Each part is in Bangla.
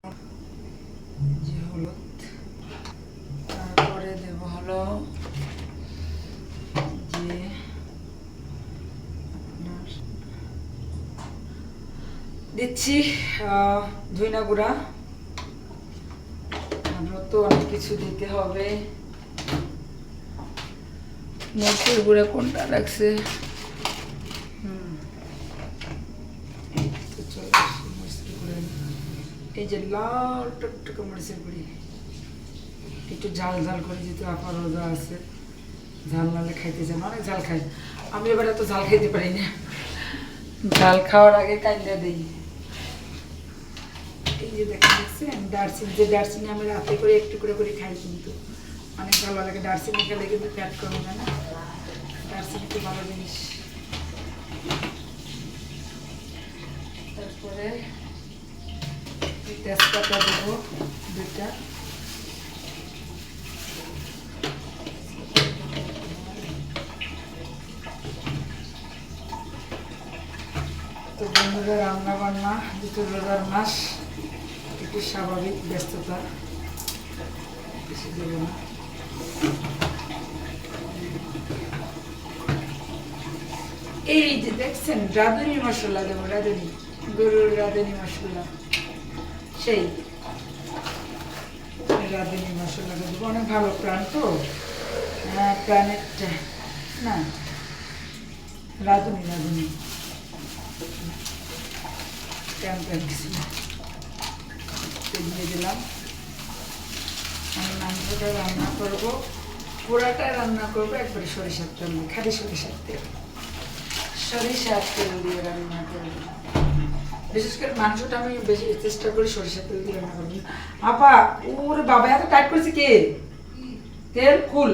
যে হলুদ, তারপরে দেব হলো যে দিচ্ছি ধইনা গুঁড়া। আরও তো অনেক কিছু দিতে হবে। মরিচের গুঁড়া কোনটা রাখছে? এই যে লাল টকটকে মরিচের গুঁড়ি, একটু ঝাল ঝাল করে, যেহেতু আপার রোজা আছে, ঝাল নালে খাইতে চান, অনেক ঝাল খাই। আমি এবার এত ঝাল খাইতে পারি না, ঝাল খাওয়ার আগে কাইন্দা দিই। এই যে দেখছেন দারচিনি, যে দারচিনি আমি রাতে করে একটু করে করে খাই, কিন্তু অনেক ভালো লাগে। দারচিনি খেলে কিন্তু ফ্যাট কমে যায় না, দারচিনি খুব ভালো জিনিস। তারপরে তেজপাতা দেবো 2টা। তো বন্ধুরা, রান্না বান্না যেহেতু রোজার মাস, একটু স্বাভাবিক ব্যস্ততা, বেশি দেবো না। এই যে দেখছেন রাঁধুনি মশলা দেবো, রাঁধুনি, গরুর রাঁধুনি মশলা, সেই রাঁধুনি মশলা দেবো। অনেক ভালো প্রাণ তো, প্রাণেরটা না, রাঁধুনি রাঁধুনি কিছু না। দিয়ে দিলাম। আমি মাংসটা রান্না করবো, পোড়াটা রান্না করবো একবারে সরিষার তেল, খালি সরিষার তেল, সরিষার তেল দিয়ে রান্না করবো। বিশেষ করে মাংসটা আমি বেশি চেষ্টা করি সরিষার তেল দিয়ে রান্না করবো। আপা, ওরে বাবা, এত টাইট করেছে কে? তেল খুল,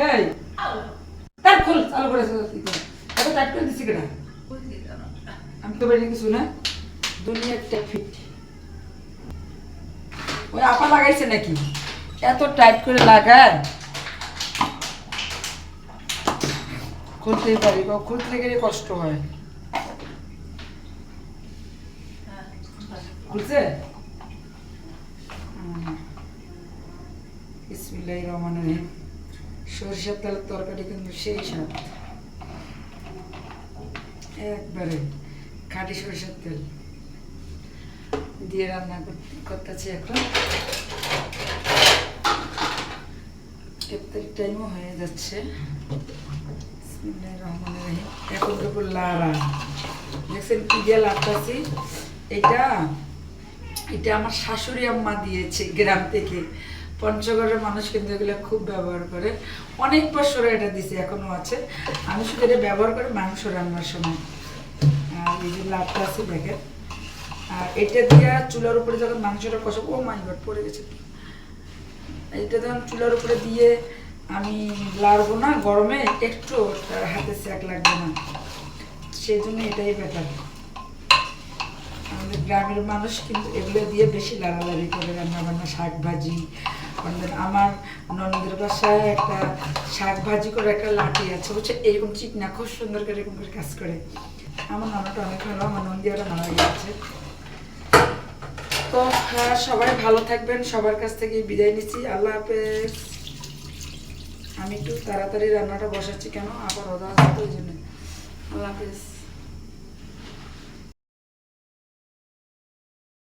এই তার খুল, চালু করেছে, এত টাইট করে দিচ্ছি কেনা? আমি তো বেরিয়ে কিছু না, দুনিয়াটা ফিট। ওই আপা লাগাইছে নাকি? এত টাইট করে লাগায়? খুলতেই পারি, খুলতে গেলে কষ্ট হয়। খুলছে? বিসমিল্লাহির রহমানির রহিম। সরিষার তেলের তরকারি কিন্তু সেই স্বাদ, একবারে খাঁটি সরিষার তেল দিয়ে রান্না করতেছি। এখন ইফতারির টাইমও হয়ে যাচ্ছে। বিসমিল্লাহির রহমানির রহিম। এখন দেখো লাড়া, দেখছেন কি দিয়ে লাড়তাছি? এটা আমার শাশুড়ি আম্মা দিয়েছে গ্রাম থেকে। পঞ্চগড়ের মানুষ কিন্তু এগুলো খুব ব্যবহার করে, অনেক বছর এটা দিছে, এখনো আছে। আমি শুধু এটা ব্যবহার করি মাংস রান্নার সময়। আর এই যে লাভটা আছে দেখেন, আর এটা দিয়ে চুলার উপরে যখন মাংসটা কষাবো, ও মাই গড পড়ে গেছে, এটা যখন চুলার উপরে দিয়ে আমি লাড়বো না গরমে, একটু হাতে স্যাক লাগবে না, সেই জন্য এটাই বেটার। আমাদের গ্রামের মানুষ কিন্তু এগুলো দিয়ে বেশি লাড়ালাড়ি করে রান্না বান্না, শাক ভাজি। আমার ননদের বাসায় একটা শাক ভাজি করে একটা লাঠি আছে, বুঝছে, এরকম চিকনা, খুব সুন্দর করে এরকম করে কাজ করে। আমার নানাটা অনেক ভালো, আমার নন্দিয়াটা মারা গেছে। তো হ্যাঁ, সবাই ভালো থাকবেন, সবার কাছ থেকে বিদায় নিচ্ছি, আল্লাহ হাফেজ। আমি একটু তাড়াতাড়ি রান্নাটা বসাচ্ছি, কেন আবার ওরা আছে তো, ওই জন্য। আল্লাহ হাফেজ।